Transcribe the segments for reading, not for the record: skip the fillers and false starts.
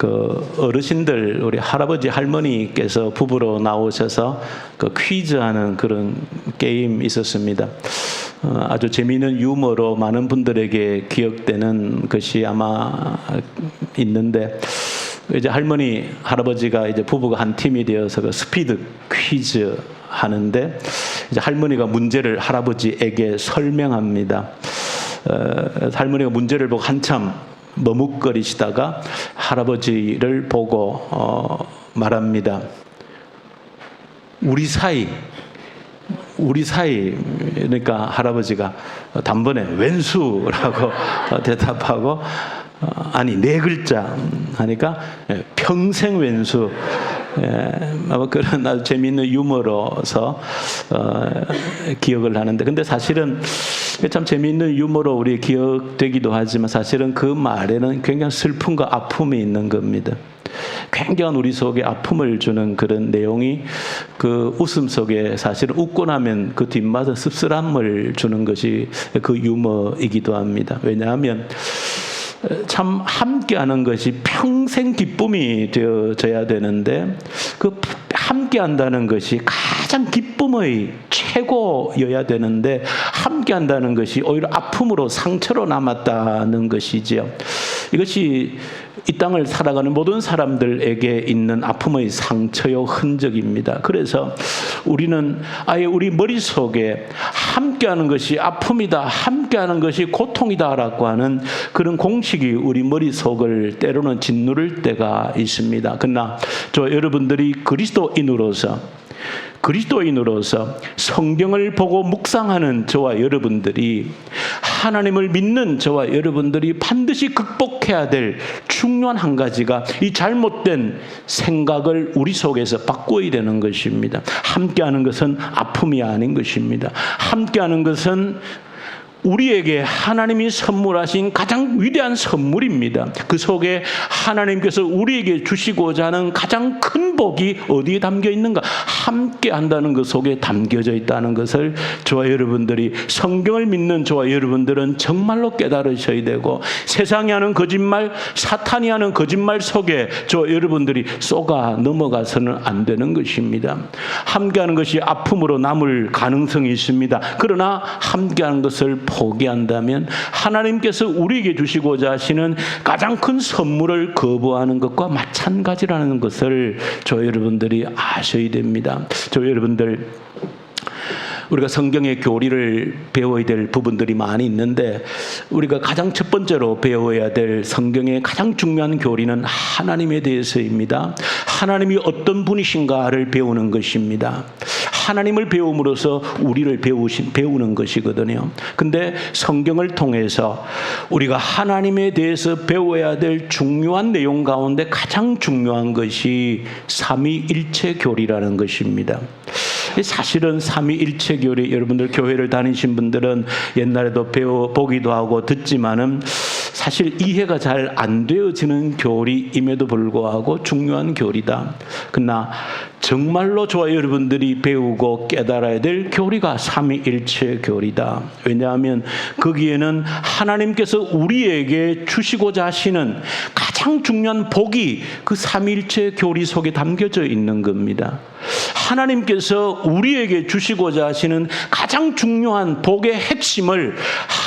그 어르신들, 우리 할아버지 할머니께서 부부로 나오셔서 그 퀴즈하는 그런 게임 있었습니다. 아주 재미있는 유머로 많은 분들에게 기억되는 것이 아마 있는데, 이제 할머니, 할아버지가 이제 부부가 한 팀이 되어서 그 스피드 퀴즈 하는데, 이제 할머니가 문제를 할아버지에게 설명합니다. 할머니가 문제를 보고 한참 머뭇거리시다가 할아버지를 보고 말합니다. 우리 사이. 그러니까 할아버지가 단번에 왼수라고 대답하고, 아니 네 글자 하니까 평생 왼수. 아마 그런 아주 재미있는 유머로서 기억을 하는데, 근데 사실은 참 재미있는 유머로 우리 기억되기도 하지만 사실은 그 말에는 굉장히 슬픔과 아픔이 있는 겁니다. 굉장한 우리 속에 아픔을 주는 그런 내용이 그 웃음 속에 사실은 웃고 나면 그 뒷맛은 씁쓸함을 주는 것이 그 유머이기도 합니다. 왜냐하면 참 함께하는 것이 평생 기쁨이 되어져야 되는데, 그 함께한다는 것이 가장 기쁨의 최고여야 되는데 함께한다는 것이 오히려 아픔으로 상처로 남았다는 것이지요. 이것이 이 땅을 살아가는 모든 사람들에게 있는 아픔의 상처요 흔적입니다. 그래서 우리는 아예 우리 머릿속에 함께하는 것이 아픔이다, 함께하는 것이 고통이다라고 하는 그런 공식이 우리 머릿속을 때로는 짓누를 때가 있습니다. 그러나 여러분들이 그리스도인으로서 성경을 보고 묵상하는 저와 여러분들이, 하나님을 믿는 저와 여러분들이 반드시 극복해야 될 중요한 한 가지가 이 잘못된 생각을 우리 속에서 바꿔야 되는 것입니다. 함께하는 것은 아픔이 아닌 것입니다. 함께하는 것은 우리에게 하나님이 선물하신 가장 위대한 선물입니다. 그 속에 하나님께서 우리에게 주시고자 하는 가장 큰 복이 어디에 담겨 있는가? 함께 한다는 것 속에 담겨져 있다는 것을 저와 여러분들이, 성경을 믿는 저와 여러분들은 정말로 깨달으셔야 되고, 세상이 하는 거짓말, 사탄이 하는 거짓말 속에 저와 여러분들이 쏘가 넘어가서는 안 되는 것입니다. 함께하는 것이 아픔으로 남을 가능성이 있습니다. 그러나 함께하는 것을 포기한다면 하나님께서 우리에게 주시고자 하시는 가장 큰 선물을 거부하는 것과 마찬가지라는 것을 저 여러분들이 아셔야 됩니다. 저 여러분들, 우리가 성경의 교리를 배워야 될 부분들이 많이 있는데, 우리가 가장 첫 번째로 배워야 될 성경의 가장 중요한 교리는 하나님에 대해서입니다. 하나님이 어떤 분이신가를 배우는 것입니다. 하나님을 배움으로써 우리를 배우는 것이거든요. 근데 성경을 통해서 우리가 하나님에 대해서 배워야 될 중요한 내용 가운데 가장 중요한 것이 삼위일체 교리라는 것입니다. 사실은 삼위일체 교리, 여러분들 교회를 다니신 분들은 옛날에도 배워보기도 하고 듣지만은 사실 이해가 잘 안 되어지는 교리임에도 불구하고 중요한 교리다. 그러나 정말로 저와 여러분들이 배우고 깨달아야 될 교리가 삼위일체 교리다. 왜냐하면 거기에는 하나님께서 우리에게 주시고자 하시는 가장 중요한 복이 그 삼위일체 교리 속에 담겨져 있는 겁니다. 하나님께서 우리에게 주시고자 하시는 가장 중요한 복의 핵심을,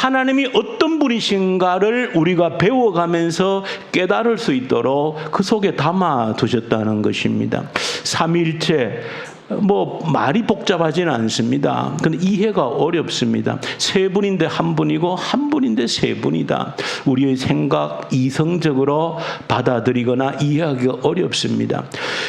하나님이 어떤 분이신가를 우리가 배워가면서 깨달을 수 있도록 그 속에 담아 두셨다는 것입니다. 삼위일체, 말이 복잡하지는 않습니다. 근데 이해가 어렵습니다. 세 분인데 한 분이고 한 분인데 세 분이다. 우리의 생각, 이성적으로 받아들이거나 이해하기가 어렵습니다.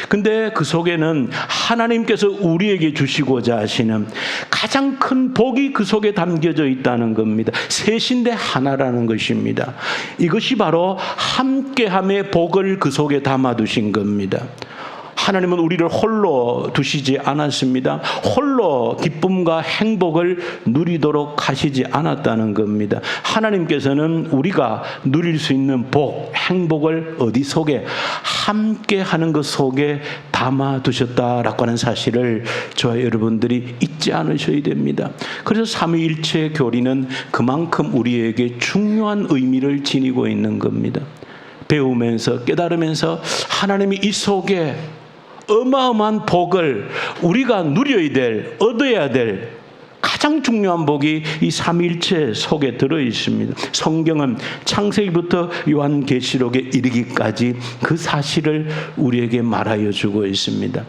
근데 그 속에는 하나님께서 우리에게 주시고자 하시는 가장 큰 복이 그 속에 담겨져 있다는 겁니다. 셋인데 하나라는 것입니다. 이것이 바로 함께함의 복을 그 속에 담아두신 겁니다. 하나님은 우리를 홀로 두시지 않았습니다. 홀로 기쁨과 행복을 누리도록 하시지 않았다는 겁니다. 하나님께서는 우리가 누릴 수 있는 복, 행복을 어디 속에, 함께 하는 것 속에 담아두셨다라고 하는 사실을 저와 여러분들이 잊지 않으셔야 됩니다. 그래서 삼위일체 교리는 그만큼 우리에게 중요한 의미를 지니고 있는 겁니다. 배우면서 깨달으면서 하나님이 이 속에 어마어마한 복을 우리가 누려야 될, 얻어야 될 가장 중요한 복이 이 삼위일체 속에 들어 있습니다. 성경은 창세기부터 요한계시록에 이르기까지 그 사실을 우리에게 말하여 주고 있습니다.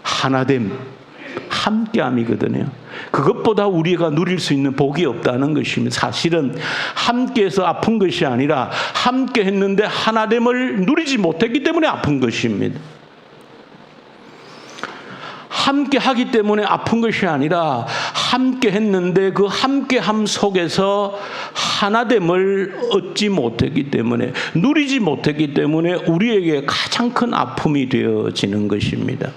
하나됨, 함께함이거든요. 그것보다 우리가 누릴 수 있는 복이 없다는 것입니다. 사실은 함께해서 아픈 것이 아니라 함께 했는데 하나됨을 누리지 못했기 때문에 아픈 것입니다. 함께 하기 때문에 아픈 것이 아니라 함께 했는데 그 함께함 속에서 하나됨을 얻지 못했기 때문에, 누리지 못했기 때문에 우리에게 가장 큰 아픔이 되어지는 것입니다.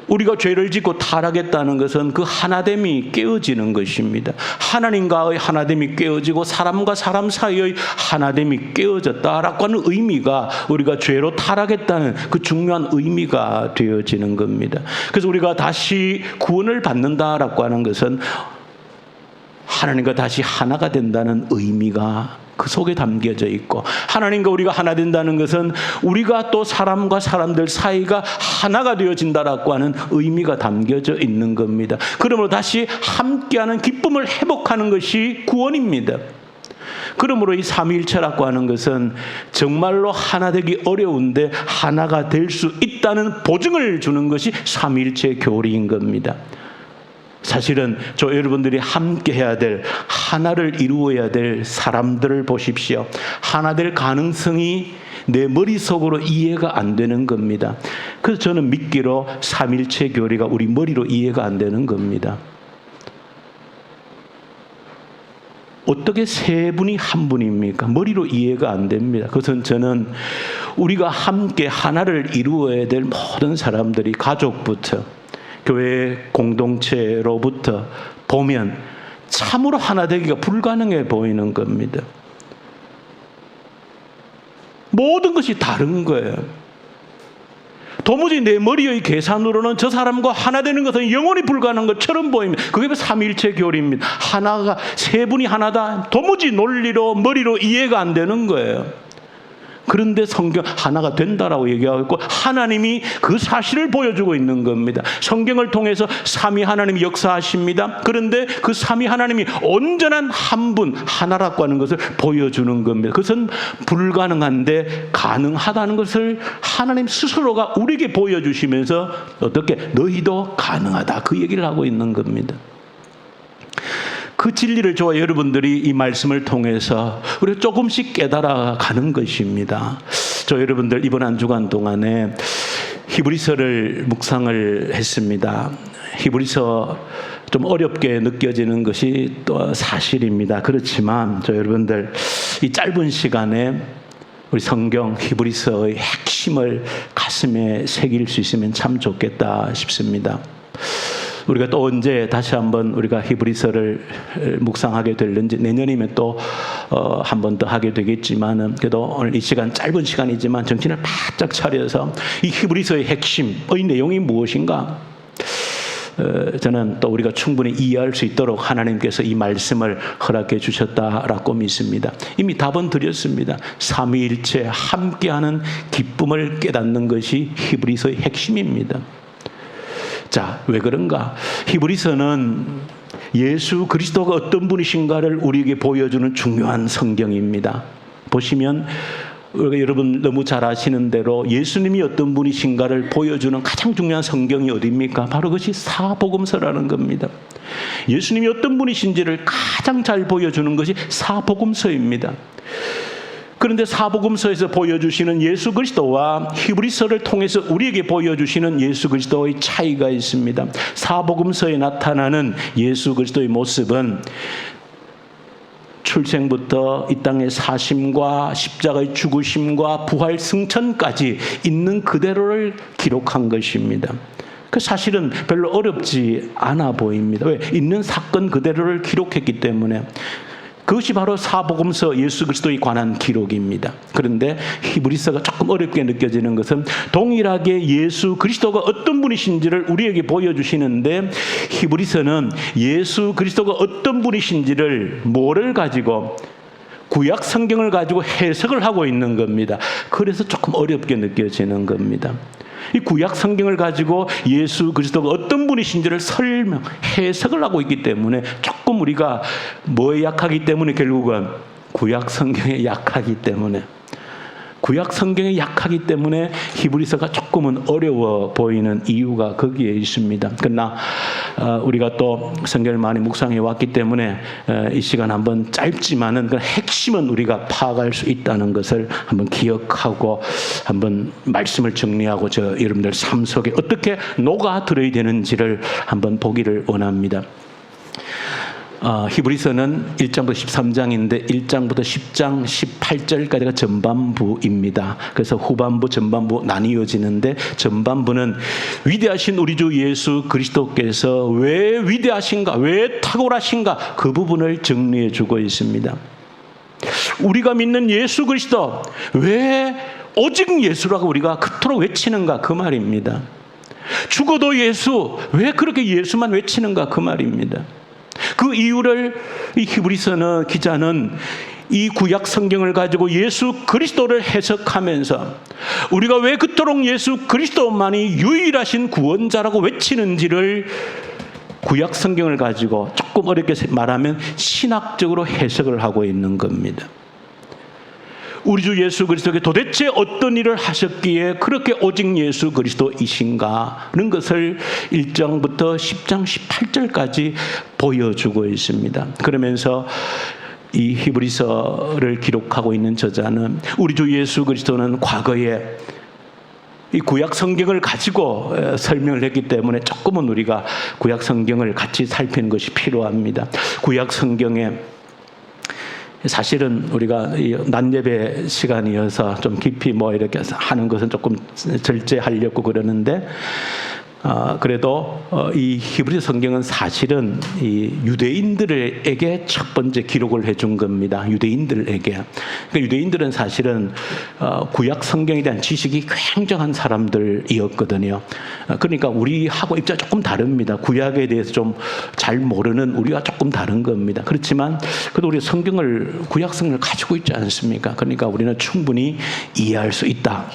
우리가 죄를 짓고 타락했다는 것은 그 하나됨이 깨어지는 것입니다. 하나님과의 하나됨이 깨어지고 사람과 사람 사이의 하나됨이 깨어졌다라고 하는 의미가 우리가 죄로 타락했다는 그 중요한 의미가 되어지는 겁니다. 그래서 우리가 다시 구원을 받는다라고 하는 것은 하나님과 다시 하나가 된다는 의미가 그 속에 담겨져 있고, 하나님과 우리가 하나 된다는 것은 우리가 또 사람과 사람들 사이가 하나가 되어진다라고 하는 의미가 담겨져 있는 겁니다. 그러므로 다시 함께하는 기쁨을 회복하는 것이 구원입니다. 그러므로 이 삼위일체라고 하는 것은 정말로 하나 되기 어려운데 하나가 될 수 있다는 보증을 주는 것이 삼위일체 교리인 겁니다. 사실은 여러분들이 함께 해야 될, 하나를 이루어야 될 사람들을 보십시오. 하나 될 가능성이 내 머릿속으로 이해가 안 되는 겁니다. 그래서 저는 믿기로 삼일체 교리가 우리 머리로 이해가 안 되는 겁니다. 어떻게 세 분이 한 분입니까? 머리로 이해가 안 됩니다. 그것은 저는 우리가 함께 하나를 이루어야 될 모든 사람들이, 가족부터 교회 공동체로부터 보면 참으로 하나 되기가 불가능해 보이는 겁니다. 모든 것이 다른 거예요. 도무지 내 머리의 계산으로는 저 사람과 하나 되는 것은 영원히 불가능한 것처럼 보입니다. 그게 삼위일체 교리입니다. 하나가, 세 분이 하나다. 도무지 논리로, 머리로 이해가 안 되는 거예요. 그런데 성경 하나가 된다라고 얘기하고 있고, 하나님이 그 사실을 보여주고 있는 겁니다. 성경을 통해서 삼위 하나님이 역사하십니다. 그런데 그 삼위 하나님이 온전한 한 분, 하나라고 하는 것을 보여주는 겁니다. 그것은 불가능한데 가능하다는 것을 하나님 스스로가 우리에게 보여주시면서 어떻게 너희도 가능하다, 그 얘기를 하고 있는 겁니다. 그 진리를 저와 여러분들이 이 말씀을 통해서 우리가 조금씩 깨달아 가는 것입니다. 저 여러분들 이번 한 주간 동안에 히브리서를 묵상을 했습니다. 히브리서 좀 어렵게 느껴지는 것이 또 사실입니다. 그렇지만 저 여러분들 이 짧은 시간에 우리 성경 히브리서의 핵심을 가슴에 새길 수 있으면 참 좋겠다 싶습니다. 우리가 또 언제 다시 한번 우리가 히브리서를 묵상하게 될는지, 내년이면 또 한 번 더 하게 되겠지만은, 그래도 오늘 이 시간, 짧은 시간이지만 정신을 바짝 차려서 이 히브리서의 핵심의 내용이 무엇인가, 저는 또 우리가 충분히 이해할 수 있도록 하나님께서 이 말씀을 허락해 주셨다라고 믿습니다. 이미 답은 드렸습니다. 삼위일체 함께하는 기쁨을 깨닫는 것이 히브리서의 핵심입니다. 자, 왜 그런가? 히브리서는 예수 그리스도가 어떤 분이신가를 우리에게 보여주는 중요한 성경입니다. 보시면 여러분 너무 잘 아시는 대로 예수님이 어떤 분이신가를 보여주는 가장 중요한 성경이 어디입니까? 바로 그것이 사복음서라는 겁니다. 예수님이 어떤 분이신지를 가장 잘 보여주는 것이 사복음서입니다. 그런데 사복음서에서 보여주시는 예수 그리스도와 히브리서를 통해서 우리에게 보여주시는 예수 그리스도의 차이가 있습니다. 사복음서에 나타나는 예수 그리스도의 모습은 출생부터 이 땅의 사심과 십자가의 죽으심과 부활 승천까지 있는 그대로를 기록한 것입니다. 그 사실은 별로 어렵지 않아 보입니다. 왜? 있는 사건 그대로를 기록했기 때문에. 그것이 바로 사복음서 예수 그리스도에 관한 기록입니다. 그런데 히브리서가 조금 어렵게 느껴지는 것은 동일하게 예수 그리스도가 어떤 분이신지를 우리에게 보여주시는데, 히브리서는 예수 그리스도가 어떤 분이신지를 뭐를 가지고 구약 성경을 가지고 해석을 하고 있는 겁니다. 그래서 조금 어렵게 느껴지는 겁니다. 이 구약 성경을 가지고 예수 그리스도가 어떤 분이신지를 해석을 하고 있기 때문에 조금 우리가 뭐에 약하기 때문에 결국은 구약 성경에 약하기 때문에 히브리서가 조금은 어려워 보이는 이유가 거기에 있습니다. 그러나 우리가 또 성경을 많이 묵상해 왔기 때문에 이 시간 한번 짧지만은 그 핵심은 우리가 파악할 수 있다는 것을 한번 기억하고 한번 말씀을 정리하고 여러분들 삶 속에 어떻게 녹아들어야 되는지를 한번 보기를 원합니다. 히브리서는 1장부터 13장인데 1장부터 10장 18절까지가 전반부입니다. 그래서 후반부 전반부 나뉘어지는데 전반부는 위대하신 우리 주 예수 그리스도께서 왜 위대하신가, 왜 탁월하신가, 그 부분을 정리해 주고 있습니다. 우리가 믿는 예수 그리스도, 왜 오직 예수라고 우리가 그토록 외치는가, 그 말입니다. 죽어도 예수, 왜 그렇게 예수만 외치는가, 그 말입니다. 그 이유를 이 히브리서 기자는 이 구약 성경을 가지고 예수 그리스도를 해석하면서 우리가 왜 그토록 예수 그리스도만이 유일하신 구원자라고 외치는지를 구약 성경을 가지고 조금 어렵게 말하면 신학적으로 해석을 하고 있는 겁니다. 우리 주 예수 그리스도께 도대체 어떤 일을 하셨기에 그렇게 오직 예수 그리스도이신가 하는 것을 1장부터 10장 18절까지 보여주고 있습니다. 그러면서 이 히브리서를 기록하고 있는 저자는 우리 주 예수 그리스도는 과거에 이 구약 성경을 가지고 설명을 했기 때문에 조금은 우리가 구약 성경을 같이 살피는 것이 필요합니다. 구약 성경에 사실은 우리가 낮 예배 시간이어서 좀 깊이 이렇게 하는 것은 조금 절제하려고 그러는데, 그래도 이 히브리 성경은 사실은 이 유대인들에게 첫 번째 기록을 해준 겁니다. 유대인들에게. 그러니까 유대인들은 사실은 구약 성경에 대한 지식이 굉장한 사람들이었거든요. 그러니까 우리하고 입장이 조금 다릅니다. 구약에 대해서 좀 잘 모르는 우리가 조금 다른 겁니다. 그렇지만 그래도 우리 구약 성경을 가지고 있지 않습니까? 그러니까 우리는 충분히 이해할 수 있다.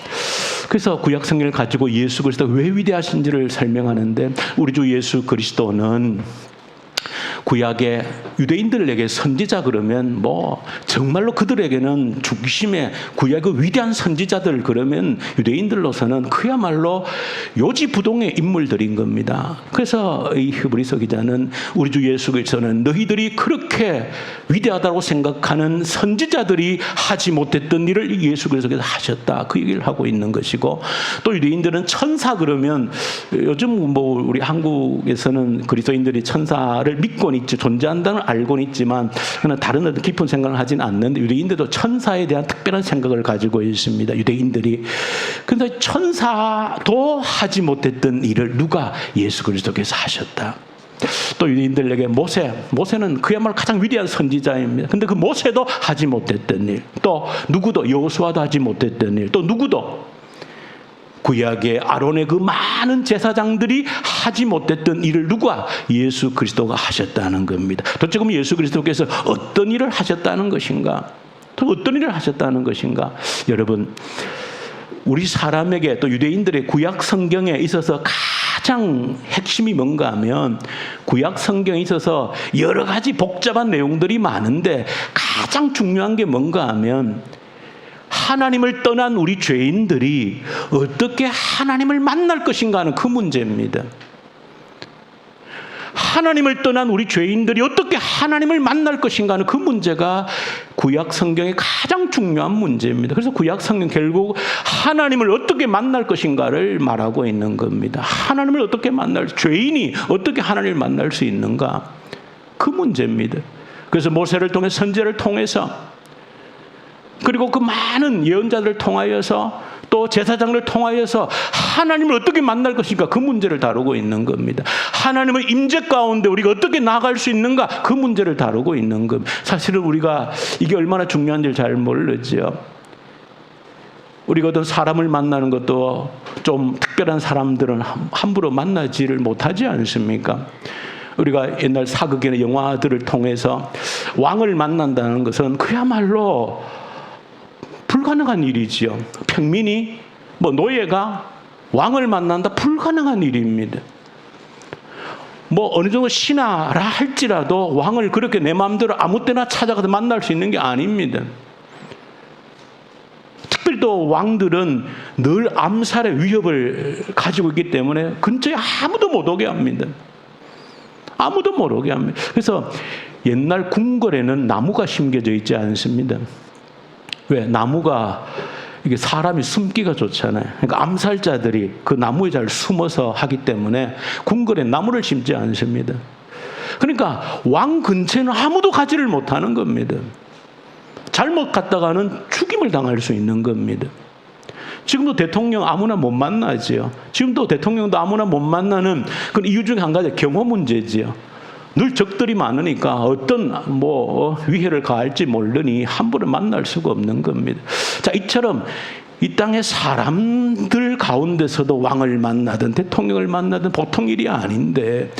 그래서 구약 성경을 가지고 예수 그리스도가 왜 위대하신지를 설명하는데, 우리 주 예수 그리스도는 구약의 유대인들에게 선지자 그러면 정말로 그들에게는 중심의 구약의 위대한 선지자들 그러면 유대인들로서는 그야말로 요지부동의 인물들인 겁니다. 그래서 이 히브리서 기자는 우리 주 예수 그리스도는 너희들이 그렇게 위대하다고 생각하는 선지자들이 하지 못했던 일을 예수 그리스도께서 하셨다, 그 얘기를 하고 있는 것이고, 또 유대인들은 천사 그러면 요즘 우리 한국에서는 그리스도인들이 천사를 믿고 있지, 존재한다는 알고는 있지만 그러나 다른 어떤 깊은 생각을 하지는 않는데, 유대인들도 천사에 대한 특별한 생각을 가지고 있습니다. 유대인들이. 그런데 천사도 하지 못했던 일을 누가? 예수 그리스도께서 하셨다. 또 유대인들에게 모세는 그야말로 가장 위대한 선지자입니다. 근데 그 모세도 하지 못했던 일, 또 누구도, 여호수아도 하지 못했던 일, 또 누구도 구약의 아론의 그 많은 제사장들이 하지 못했던 일을 누가? 예수 그리스도가 하셨다는 겁니다. 도대체 그럼 예수 그리스도께서 어떤 일을 하셨다는 것인가? 또 어떤 일을 하셨다는 것인가? 여러분, 우리 사람에게, 또 유대인들의 구약 성경에 있어서 가장 핵심이 뭔가 하면, 구약 성경에 있어서 여러 가지 복잡한 내용들이 많은데 가장 중요한 게 뭔가 하면, 하나님을 떠난 우리 죄인들이 어떻게 하나님을 만날 것인가 하는 그 문제입니다. 하나님을 떠난 우리 죄인들이 어떻게 하나님을 만날 것인가 하는 그 문제가 구약 성경의 가장 중요한 문제입니다. 그래서 구약 성경 결국 하나님을 어떻게 만날 것인가를 말하고 있는 겁니다. 하나님을 어떻게 죄인이 어떻게 하나님을 만날 수 있는가, 그 문제입니다. 그래서 모세를 통해, 선지자를 통해서, 그리고 그 많은 예언자들을 통하여서, 또 제사장을 통하여서 하나님을 어떻게 만날 것인가, 그 문제를 다루고 있는 겁니다. 하나님의 임재 가운데 우리가 어떻게 나아갈 수 있는가, 그 문제를 다루고 있는 겁니다. 사실은 우리가 이게 얼마나 중요한지를 잘 모르죠. 우리가 어떤 사람을 만나는 것도 좀 특별한 사람들은 함부로 만나지를 못하지 않습니까? 우리가 옛날 사극이나 영화들을 통해서 왕을 만난다는 것은 그야말로 불가능한 일이지요. 평민이 노예가 왕을 만난다 불가능한 일입니다. 어느 정도 신하라 할지라도 왕을 그렇게 내 마음대로 아무 때나 찾아가서 만날 수 있는 게 아닙니다. 특별히 또 왕들은 늘 암살의 위협을 가지고 있기 때문에 근처에 아무도 못 오게 합니다. 아무도 못 오게 합니다. 그래서 옛날 궁궐에는 나무가 심겨져 있지 않습니다. 왜? 나무가 이게 사람이 숨기가 좋잖아요. 그러니까 암살자들이 그 나무에 잘 숨어서 하기 때문에 궁궐에 나무를 심지 않습니다. 그러니까 왕 근처에는 아무도 가지를 못하는 겁니다. 잘못 갔다가는 죽임을 당할 수 있는 겁니다. 지금도 대통령 아무나 못 만나지요. 지금도 대통령도 아무나 못 만나는 그 이유 중에 한 가지 경호 문제지요. 늘 적들이 많으니까 어떤 위해를 가할지 모르니 함부로 만날 수가 없는 겁니다. 자, 이처럼 이 땅의 사람들 가운데서도 왕을 만나든 대통령을 만나든 보통 일이 아닌데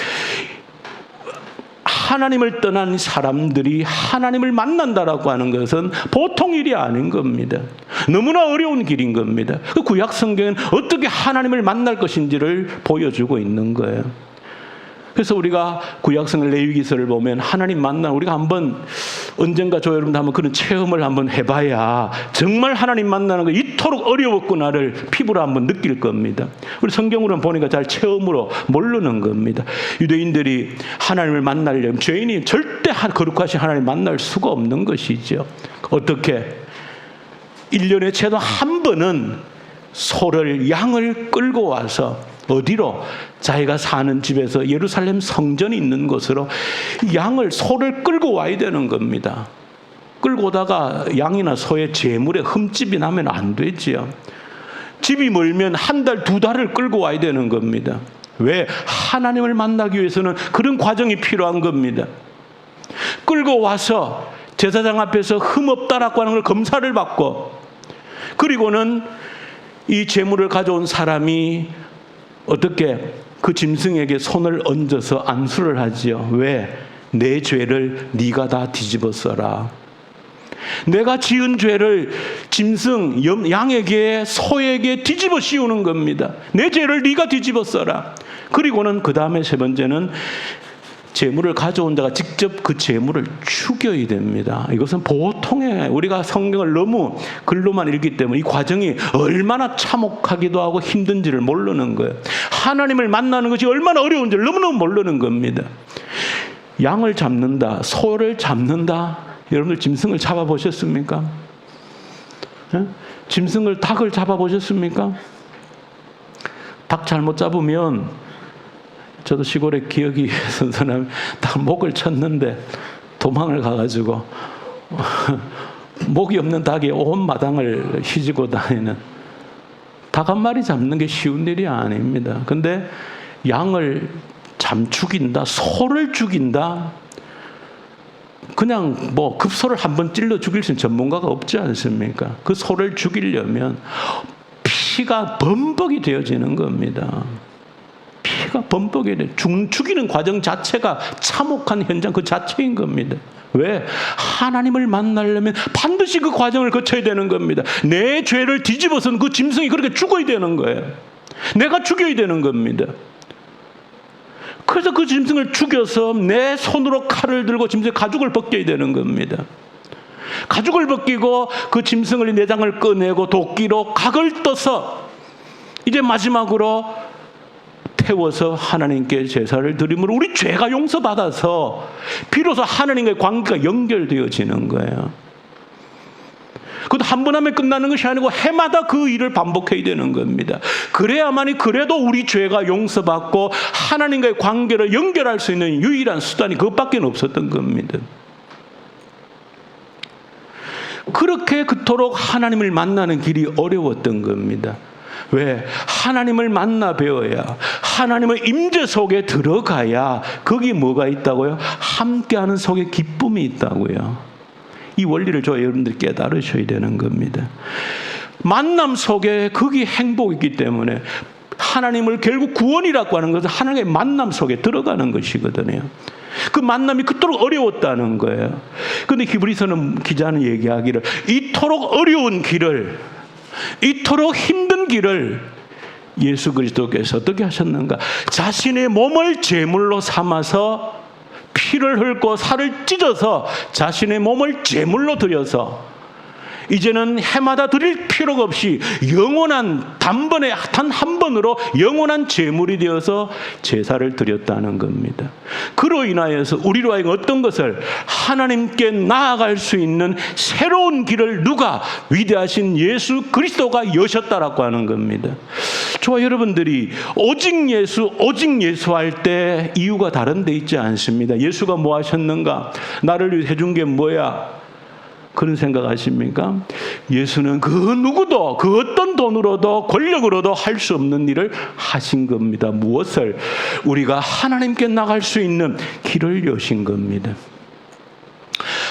하나님을 떠난 사람들이 하나님을 만난다라고 하는 것은 보통 일이 아닌 겁니다. 너무나 어려운 길인 겁니다. 그 구약 성경은 어떻게 하나님을 만날 것인지를 보여주고 있는 거예요. 그래서 우리가 구약성경 레위기서를 보면 하나님 만나 우리가 한번 언젠가 여러분들 한번 그런 체험을 한번 해봐야 정말 하나님 만나는 거 이토록 어려웠구나를 피부로 한번 느낄 겁니다. 우리 성경으로는 보니까 잘 체험으로 모르는 겁니다. 유대인들이 하나님을 만나려면 죄인이 절대 거룩하신 하나님 만날 수가 없는 것이죠. 어떻게? 1년에 최소 한 번은 소를 양을 끌고 와서 어디로? 자기가 사는 집에서 예루살렘 성전이 있는 곳으로 소를 끌고 와야 되는 겁니다. 끌고 오다가 양이나 소의 재물에 흠집이 나면 안 되지요. 집이 멀면 한 달, 두 달을 끌고 와야 되는 겁니다. 왜? 하나님을 만나기 위해서는 그런 과정이 필요한 겁니다. 끌고 와서 제사장 앞에서 흠 없다라고 하는 걸 검사를 받고 그리고는 이 재물을 가져온 사람이 어떻게 그 짐승에게 손을 얹어서 안수를 하지요. 왜? 내 죄를 네가 다 뒤집어 써라. 내가 지은 죄를 짐승, 양에게, 소에게 뒤집어 씌우는 겁니다. 내 죄를 네가 뒤집어 써라. 그리고는 그 다음에 세 번째는 재물을 가져온 자가 직접 그 재물을 죽여야 됩니다. 이것은 보통의 우리가 성경을 너무 글로만 읽기 때문에 이 과정이 얼마나 참혹하기도 하고 힘든지를 모르는 거예요. 하나님을 만나는 것이 얼마나 어려운지를 너무너무 모르는 겁니다. 양을 잡는다, 소를 잡는다. 여러분들 짐승을 잡아보셨습니까? 짐승을, 닭을 잡아보셨습니까? 닭 잘못 잡으면 저도 시골에 기억이 선선하면 딱 목을 쳤는데 도망을 가가지고 목이 없는 닭이 온 마당을 휘지고 다니는 닭 한 마리 잡는 게 쉬운 일이 아닙니다. 근데 양을 죽인다, 소를 죽인다, 그냥 급소를 한번 찔러 죽일 수 있는 전문가가 없지 않습니까? 그 소를 죽이려면 피가 범벅이 되어지는 겁니다. 피가 범벅이 돼. 죽이는 과정 자체가 참혹한 현장 그 자체인 겁니다. 왜? 하나님을 만나려면 반드시 그 과정을 거쳐야 되는 겁니다. 내 죄를 뒤집어서는 그 짐승이 그렇게 죽어야 되는 거예요. 내가 죽여야 되는 겁니다. 그래서 그 짐승을 죽여서 내 손으로 칼을 들고 짐승의 가죽을 벗겨야 되는 겁니다. 가죽을 벗기고 그 짐승의 내장을 꺼내고 도끼로 각을 떠서 이제 마지막으로 태워서 하나님께 제사를 드림으로 우리 죄가 용서받아서 비로소 하나님과의 관계가 연결되어지는 거예요. 그것도 한 번 하면 끝나는 것이 아니고 해마다 그 일을 반복해야 되는 겁니다. 그래야만이 그래도 우리 죄가 용서받고 하나님과의 관계를 연결할 수 있는 유일한 수단이 그것밖에 없었던 겁니다. 그렇게 그토록 하나님을 만나는 길이 어려웠던 겁니다. 왜? 하나님을 만나 배워야, 하나님의 임재 속에 들어가야 거기 뭐가 있다고요? 함께하는 속에 기쁨이 있다고요. 이 원리를 여러분들이 깨달으셔야 되는 겁니다. 만남 속에 거기 행복이 있기 때문에 하나님을 결국 구원이라고 하는 것은 하나님의 만남 속에 들어가는 것이거든요. 그 만남이 그토록 어려웠다는 거예요. 그런데 히브리서는 기자는 얘기하기를 이토록 어려운 길을, 이토록 힘든 길을 예수 그리스도께서 어떻게 하셨는가? 자신의 몸을 제물로 삼아서 피를 흘고 살을 찢어서 자신의 몸을 제물로 드려서 이제는 해마다 드릴 필요가 없이 영원한 단번에 단 한 번으로 영원한 제물이 되어서 제사를 드렸다는 겁니다. 그로 인하여서 우리로 하여금 어떤 것을 하나님께 나아갈 수 있는 새로운 길을 누가? 위대하신 예수 그리스도가 여셨다라고 하는 겁니다. 저와 여러분들이 오직 예수 할 때 이유가 다른 데 있지 않습니다. 예수가 뭐 하셨는가? 나를 위해 해준 게 뭐야? 그런 생각하십니까? 예수는 그 누구도 그 어떤 돈으로도 권력으로도 할 수 없는 일을 하신 겁니다. 무엇을? 우리가 하나님께 나갈 수 있는 길을 여신 겁니다.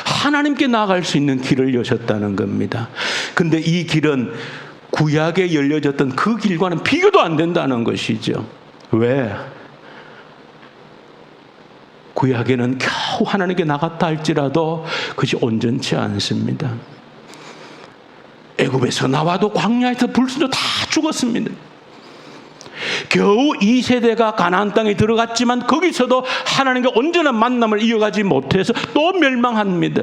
하나님께 나갈 수 있는 길을 여셨다는 겁니다. 근데 이 길은 구약에 열려졌던 그 길과는 비교도 안 된다는 것이죠. 왜? 구약에는 겨우 하나님께 나갔다 할지라도 그것이 온전치 않습니다. 애굽에서 나와도 광야에서 불순종 다 죽었습니다. 겨우 이 세대가 가나안 땅에 들어갔지만 거기서도 하나님과 온전한 만남을 이어가지 못해서 또 멸망합니다.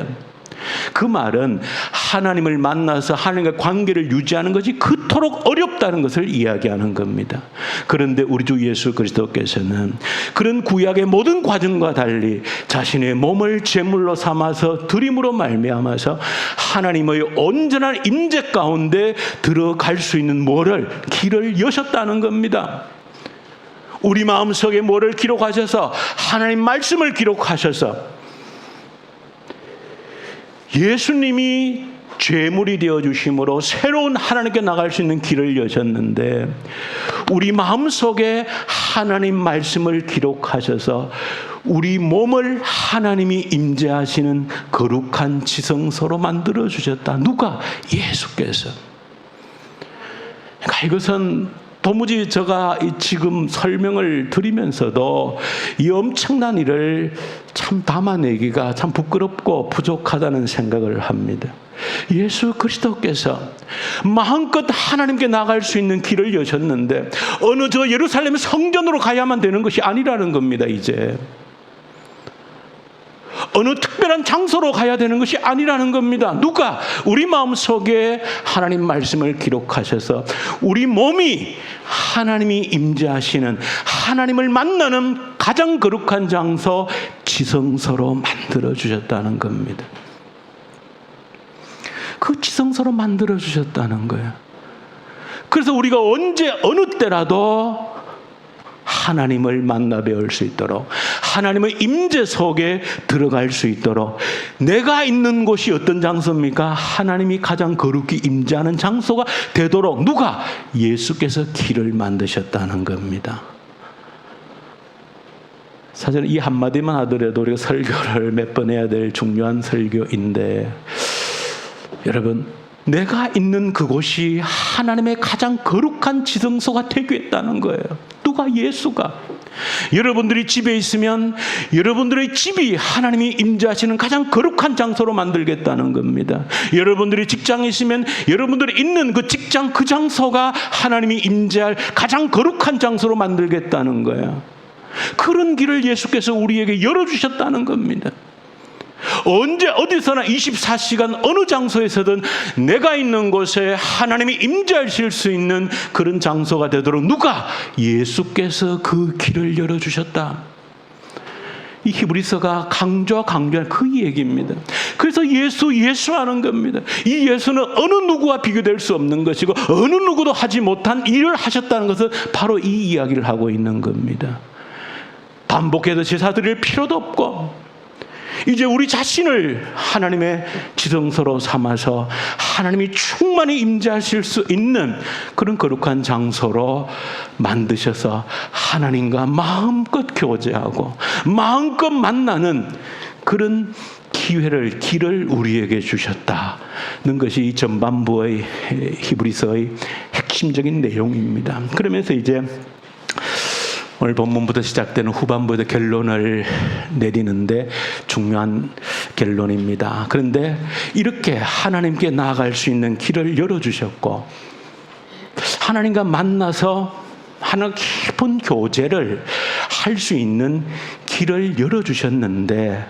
그 말은 하나님을 만나서 하나님과 관계를 유지하는 것이 그토록 어렵다는 것을 이야기하는 겁니다. 그런데 우리 주 예수 그리스도께서는 그런 구약의 모든 과정과 달리 자신의 몸을 제물로 삼아서 드림으로 말미암아서 하나님의 온전한 임재 가운데 들어갈 수 있는 길을 여셨다는 겁니다. 우리 마음속에 뭐를 기록하셔서 하나님 말씀을 기록하셔서 예수님이 죄물이 되어주심으로 새로운 하나님께 나갈 수 있는 길을 여셨는데 우리 마음속에 하나님 말씀을 기록하셔서 우리 몸을 하나님이 임재하시는 거룩한 지성소로 만들어주셨다. 누가? 예수께서. 그러니까 이것은 도무지 제가 지금 설명을 드리면서도 이 엄청난 일을 참 담아내기가 참 부끄럽고 부족하다는 생각을 합니다. 예수 그리스도께서 마음껏 하나님께 나갈 수 있는 길을 여셨는데 어느 저 예루살렘 성전으로 가야만 되는 것이 아니라는 겁니다. 이제 어느 특별한 장소로 가야 되는 것이 아니라는 겁니다. 누가? 우리 마음속에 하나님 말씀을 기록하셔서 우리 몸이 하나님이 임재하시는 하나님을 만나는 가장 거룩한 장소 지성소로 만들어주셨다는 겁니다. 그 지성소로 만들어주셨다는 거예요. 그래서 우리가 언제 어느 때라도 하나님을 만나 배울 수 있도록 하나님의 임재 속에 들어갈 수 있도록 내가 있는 곳이 어떤 장소입니까? 하나님이 가장 거룩히 임재하는 장소가 되도록 누가? 예수께서 길을 만드셨다는 겁니다. 사실 이 한마디만 하더라도 우리가 설교를 몇 번 해야 될 중요한 설교인데 여러분 내가 있는 그곳이 하나님의 가장 거룩한 지성소가 되겠다는 거예요. 누가? 예수가. 여러분들이 집에 있으면 여러분들의 집이 하나님이 임재하시는 가장 거룩한 장소로 만들겠다는 겁니다. 여러분들이 직장에 있으면 여러분들이 있는 그 직장 그 장소가 하나님이 임재할 가장 거룩한 장소로 만들겠다는 거예요. 그런 길을 예수께서 우리에게 열어주셨다는 겁니다. 언제 어디서나 24시간 어느 장소에서든 내가 있는 곳에 하나님이 임재하실 수 있는 그런 장소가 되도록 누가? 예수께서 그 길을 열어주셨다. 이 히브리서가 강조한 그 얘기입니다. 그래서 예수 하는 겁니다. 이 예수는 어느 누구와 비교될 수 없는 것이고 어느 누구도 하지 못한 일을 하셨다는 것은 바로 이 이야기를 하고 있는 겁니다. 반복해서 제사 드릴 필요도 없고 이제 우리 자신을 하나님의 지성소로 삼아서 하나님이 충만히 임재하실 수 있는 그런 거룩한 장소로 만드셔서 하나님과 마음껏 교제하고 마음껏 만나는 그런 길을 우리에게 주셨다는 것이 이 전반부의 히브리서의 핵심적인 내용입니다. 그러면서 이제 오늘 본문부터 시작되는 후반부에 결론을 내리는데 중요한 결론입니다. 그런데 이렇게 하나님께 나아갈 수 있는 길을 열어주셨고 하나님과 만나서 하나님 깊은 교제를 할 수 있는 길을 열어주셨는데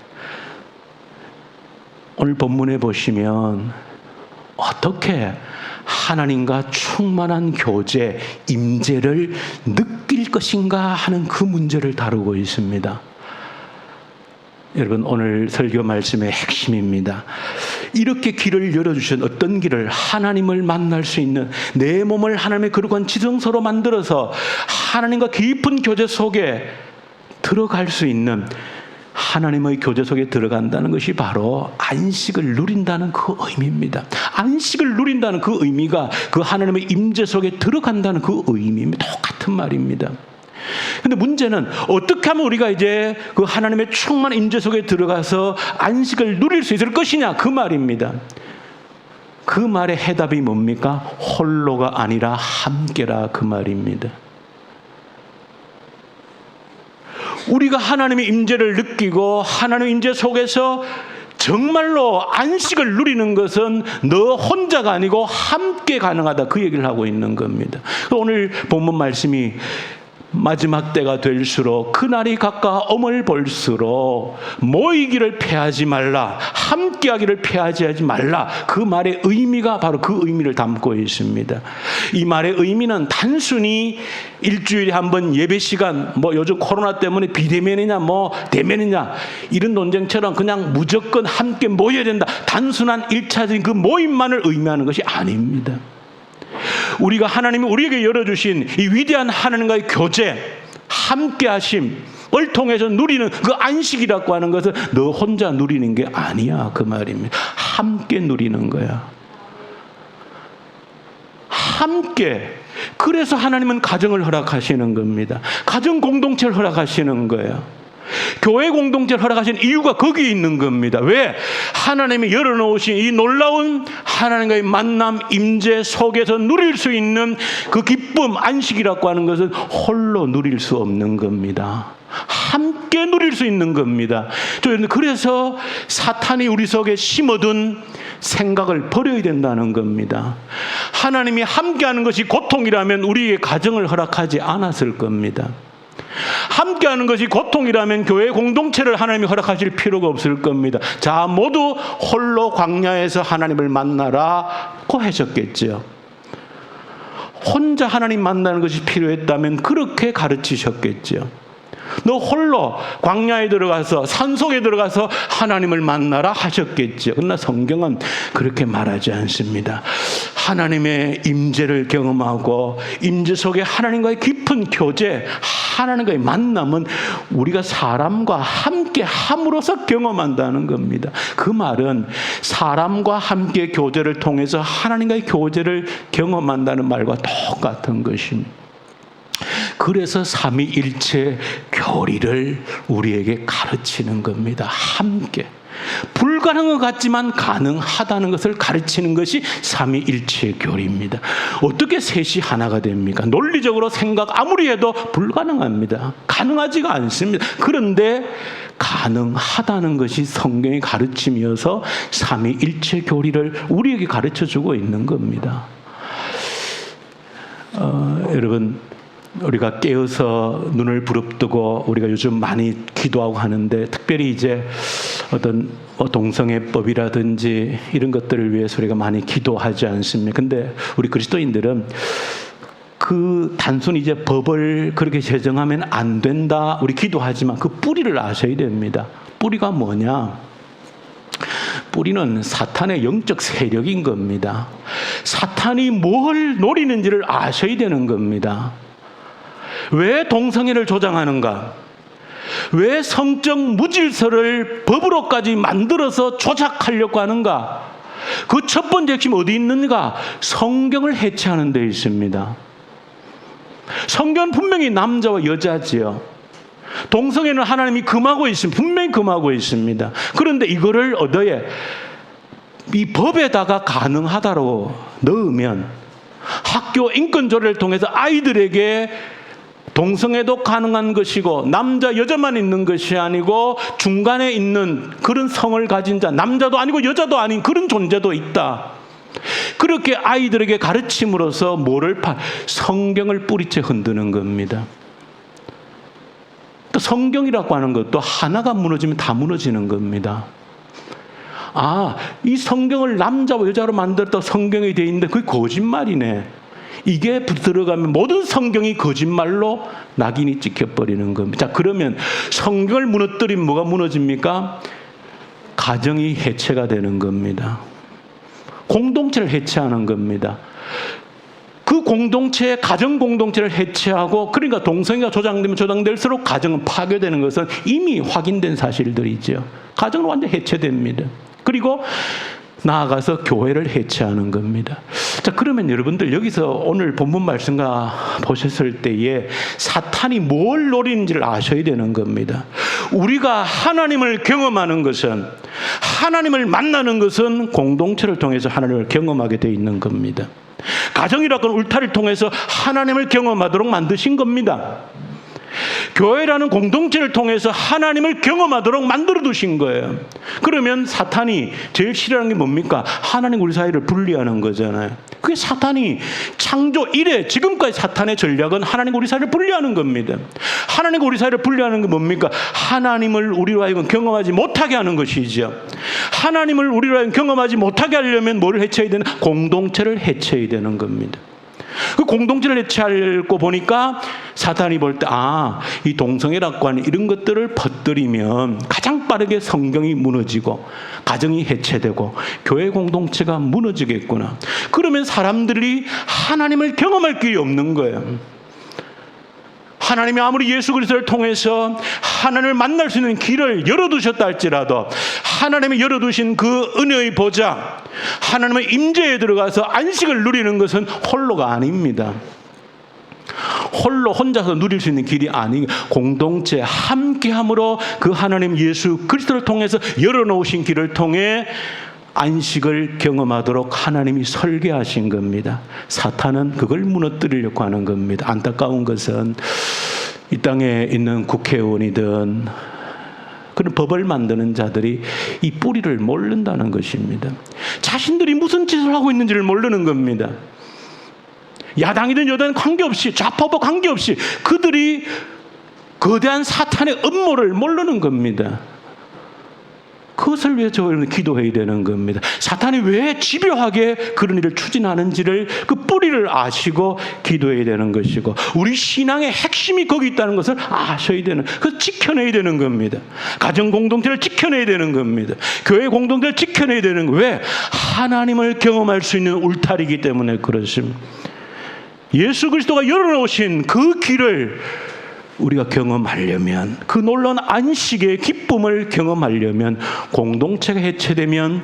오늘 본문에 보시면 어떻게 하나님과 충만한 교제, 임재를 느낄 것인가 하는 그 문제를 다루고 있습니다. 여러분, 오늘 설교 말씀의 핵심입니다. 이렇게 길을 열어주신 어떤 길을 하나님을 만날 수 있는 내 몸을 하나님의 거룩한 지성소로 만들어서 하나님과 깊은 교제 속에 들어갈 수 있는 하나님의 교제 속에 들어간다는 것이 바로 안식을 누린다는 그 의미입니다. 안식을 누린다는 그 의미가 그 하나님의 임재 속에 들어간다는 그 의미입니다. 똑같은 말입니다. 근데 문제는 어떻게 하면 우리가 이제 그 하나님의 충만한 임재 속에 들어가서 안식을 누릴 수 있을 것이냐 그 말입니다. 그 말의 해답이 뭡니까? 홀로가 아니라 함께라 그 말입니다. 우리가 하나님의 임재를 느끼고 하나님의 임재 속에서 정말로 안식을 누리는 것은 너 혼자가 아니고 함께 가능하다 그 얘기를 하고 있는 겁니다. 오늘 본문 말씀이 마지막 때가 될수록 그날이 가까움을 볼수록 모이기를 피하지 말라, 함께하기를 피하지 말라. 그 말의 의미가 바로 그 의미를 담고 있습니다. 이 말의 의미는 단순히 일주일에 한 번 예배 시간, 요즘 코로나 때문에 비대면이냐 대면이냐 이런 논쟁처럼 그냥 무조건 함께 모여야 된다, 단순한 일차적인 그 모임만을 의미하는 것이 아닙니다. 우리가 하나님이 우리에게 열어주신 이 위대한 하나님과의 교제, 함께하심을 통해서 누리는 그 안식이라고 하는 것은 너 혼자 누리는 게 아니야 그 말입니다. 함께 누리는 거야. 함께. 그래서 하나님은 가정을 허락하시는 겁니다. 가정 공동체를 허락하시는 거예요. 교회 공동체를 허락하신 이유가 거기에 있는 겁니다. 왜? 하나님이 열어놓으신 이 놀라운 하나님과의 만남, 임재 속에서 누릴 수 있는 그 기쁨, 안식이라고 하는 것은 홀로 누릴 수 없는 겁니다. 함께 누릴 수 있는 겁니다. 그래서 사탄이 우리 속에 심어둔 생각을 버려야 된다는 겁니다. 하나님이 함께하는 것이 고통이라면 우리에게 가정을 허락하지 않았을 겁니다. 함께하는 것이 고통이라면 교회 공동체를 하나님이 허락하실 필요가 없을 겁니다. 자, 모두 홀로 광야에서 하나님을 만나라고 하셨겠죠. 혼자 하나님 만나는 것이 필요했다면 그렇게 가르치셨겠죠. 너 홀로 광야에 들어가서 산속에 들어가서 하나님을 만나라 하셨겠죠. 그러나 성경은 그렇게 말하지 않습니다. 하나님의 임재를 경험하고 임재 속에 하나님과의 깊은 교제, 하나님과의 만남은 우리가 사람과 함께 함으로써 경험한다는 겁니다. 그 말은 사람과 함께 교제를 통해서 하나님과의 교제를 경험한다는 말과 똑같은 것입니다. 그래서 삼위일체 교리를 우리에게 가르치는 겁니다. 함께. 불가능한 것 같지만 가능하다는 것을 가르치는 것이 삼위일체 교리입니다. 어떻게 셋이 하나가 됩니까? 논리적으로 생각 아무리 해도 불가능합니다. 가능하지가 않습니다. 그런데 가능하다는 것이 성경의 가르침이어서 삼위일체 교리를 우리에게 가르쳐주고 있는 겁니다. 여러분, 우리가 깨어서 눈을 부릅뜨고 우리가 요즘 많이 기도하고 하는데 특별히 이제 어떤 동성애법이라든지 이런 것들을 위해서 우리가 많이 기도하지 않습니까? 근데 우리 그리스도인들은 그 단순히 이제 법을 그렇게 제정하면 안 된다 우리 기도하지만 그 뿌리를 아셔야 됩니다. 뿌리가 뭐냐? 뿌리는 사탄의 영적 세력인 겁니다. 사탄이 뭘 노리는지를 아셔야 되는 겁니다. 왜 동성애를 조장하는가? 왜 성적 무질서를 법으로까지 만들어서 조작하려고 하는가? 그 첫 번째 핵심이 어디 있는가? 성경을 해체하는 데 있습니다. 성경은 분명히 남자와 여자지요. 동성애는 하나님이 금하고 있습니다. 분명히 금하고 있습니다. 그런데 이거를 어디에? 이 법에다가 가능하다고 넣으면 학교 인권조례를 통해서 아이들에게 동성애도 가능한 것이고 남자 여자만 있는 것이 아니고 중간에 있는 그런 성을 가진 자, 남자도 아니고 여자도 아닌 그런 존재도 있다. 그렇게 아이들에게 가르침으로써 성경을 뿌리째 흔드는 겁니다. 또 성경이라고 하는 것도 하나가 무너지면 다 무너지는 겁니다. 이 성경을 남자와 여자로 만들었다고 성경이 되어 있는데 그게 거짓말이네. 이게 들어가면 모든 성경이 거짓말로 낙인이 찍혀버리는 겁니다. 자, 그러면 성경을 무너뜨리면 뭐가 무너집니까? 가정이 해체가 되는 겁니다. 공동체를 해체하는 겁니다. 그 공동체의 가정 공동체를 해체하고, 그러니까 동성애가 조장되면 조장될수록 가정은 파괴되는 것은 이미 확인된 사실들이죠. 가정은 완전 해체됩니다. 그리고 나아가서 교회를 해체하는 겁니다. 자, 그러면 여러분들 여기서 오늘 본문 말씀과 보셨을 때에 사탄이 뭘 노리는지를 아셔야 되는 겁니다. 우리가 하나님을 경험하는 것은, 하나님을 만나는 것은 공동체를 통해서 하나님을 경험하게 되어 있는 겁니다. 가정이라고 하는 울타리를 통해서 하나님을 경험하도록 만드신 겁니다. 교회라는 공동체를 통해서 하나님을 경험하도록 만들어 두신 거예요. 그러면 사탄이 제일 싫어하는 게 뭡니까? 하나님 우리 사이를 분리하는 거잖아요. 그게 사탄이 창조 이래 지금까지 사탄의 전략은 하나님 우리 사이를 분리하는 겁니다. 하나님 우리 사이를 분리하는 게 뭡니까? 하나님을 우리로 하여금 경험하지 못하게 하는 것이죠. 하나님을 우리로 하여금 경험하지 못하게 하려면 뭐를 해체해야 되나? 공동체를 해체해야 되는 겁니다. 그 공동체를 해체하려고 보니까 사탄이 볼 때 이 동성애라고 하는 이런 것들을 퍼뜨리면 가장 빠르게 성경이 무너지고 가정이 해체되고 교회 공동체가 무너지겠구나. 그러면 사람들이 하나님을 경험할 길이 없는 거예요. 하나님이 아무리 예수 그리스도를 통해서 하나님을 만날 수 있는 길을 열어두셨다 할지라도 하나님이 열어두신 그 은혜의 보좌, 하나님의 임재에 들어가서 안식을 누리는 것은 홀로가 아닙니다. 홀로 혼자서 누릴 수 있는 길이 아닌 공동체 함께함으로 그 하나님 예수 그리스도를 통해서 열어놓으신 길을 통해 안식을 경험하도록 하나님이 설계하신 겁니다. 사탄은 그걸 무너뜨리려고 하는 겁니다. 안타까운 것은 이 땅에 있는 국회의원이든 그런 법을 만드는 자들이 이 뿌리를 모른다는 것입니다. 자신들이 무슨 짓을 하고 있는지를 모르는 겁니다. 야당이든 여당이든 관계없이, 좌파와 관계없이 그들이 거대한 사탄의 음모를 모르는 겁니다. 그것을 위해 저희는 기도해야 되는 겁니다. 사탄이 왜 집요하게 그런 일을 추진하는지를 그 뿌리를 아시고 기도해야 되는 것이고, 우리 신앙의 핵심이 거기 있다는 것을 아셔야 되는, 그걸 지켜내야 되는 겁니다. 가정 공동체를 지켜내야 되는 겁니다. 교회 공동체를 지켜내야 되는 거예요. 왜? 하나님을 경험할 수 있는 울타리이기 때문에 그렇습니다. 예수 그리스도가 열어놓으신 그 길을 우리가 경험하려면, 그 놀라운 안식의 기쁨을 경험하려면, 공동체가 해체되면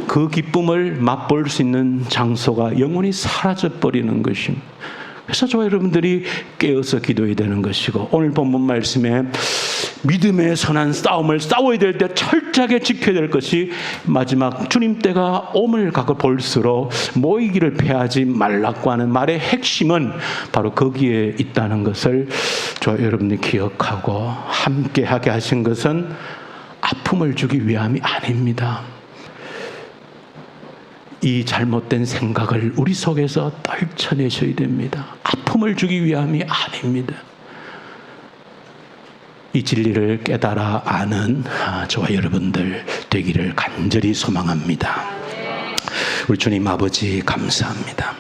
그 기쁨을 맛볼 수 있는 장소가 영원히 사라져버리는 것입니다. 그래서 저와 여러분들이 깨어서 기도해야 되는 것이고, 오늘 본문 말씀에 믿음의 선한 싸움을 싸워야 될 때 철저하게 지켜야 될 것이, 마지막 주님 때가 옴을 가고 볼수록 모이기를 패하지 말라고 하는 말의 핵심은 바로 거기에 있다는 것을 저와 여러분들이 기억하고, 함께하게 하신 것은 아픔을 주기 위함이 아닙니다. 이 잘못된 생각을 우리 속에서 떨쳐내셔야 됩니다. 아픔을 주기 위함이 아닙니다. 이 진리를 깨달아 아는 저와 여러분들 되기를 간절히 소망합니다. 우리 주님 아버지 감사합니다.